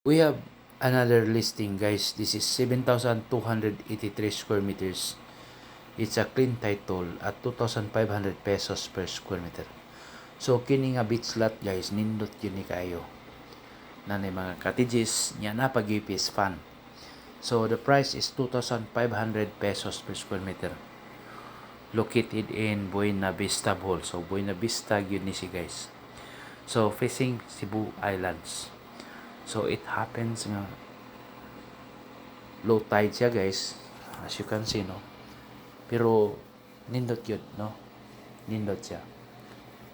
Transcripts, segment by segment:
We have another listing, guys. This is 7,283 square meters. It's a clean title at 2,500 pesos per square meter. So kini nga beach lot, guys, nindot yun ni kayo na mga cottages nya na pag UPS fan. So the price is 2,500 pesos per square meter. Located in Buena Vista Bohol. So Buena Vista yun ni si, guys. So facing Cebu Islands. So it happens nga low tide siya, guys, as you can see, no, pero nindot yun, no, nindot siya.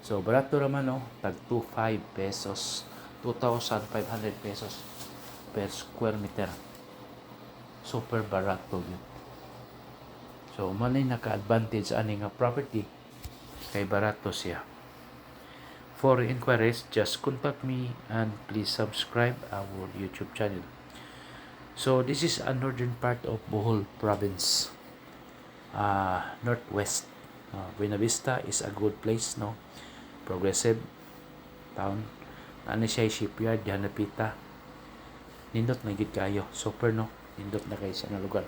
So barato naman, no, tag 25 pesos, 2,500 pesos per square meter. Super barato yun. So manay naka-advantage ani nga property kay barato siya. For inquiries, just contact me and please subscribe our YouTube channel. So this is a northern part of Bohol province, northwest. Buena Vista is a good place, no, progressive town. Ano siya shipyard, dihan napita. Nindot na gid kayo, super, no, nindot na kayo sa lugar.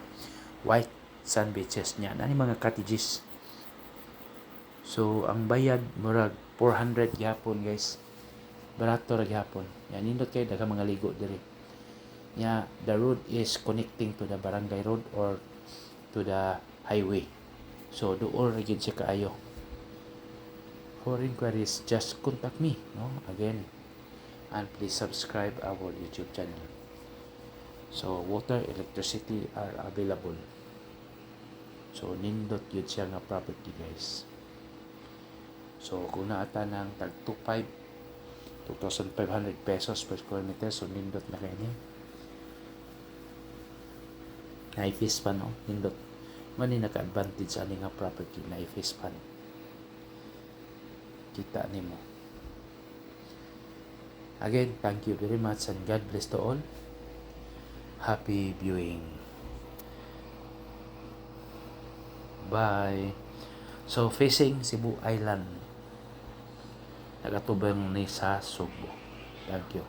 White sand beaches niya, nani mga cottages. So ang bayad murag 400 gyapon, guys. Barato ra gyapon. Yan nindot kay daghang mga ligo diri. Yeah, the road is connecting to the barangay road or to the highway. So doon ra gyud siya kaayo. For inquiries, just contact me, no, again, and please subscribe our YouTube channel. So water, electricity are available. So nindot yun siya nga property, guys. So kung naata ng tag 2,500 pesos per square meter, so nindot na kayo niya. Na-face pan, no, nindot. Mani naka-advantage sa nga property na i-face pan. Kita nimo. Again, thank you very much and God bless to all. Happy viewing. Bye. So facing Cebu Island, nagatubang ni sa Subo. Thank you.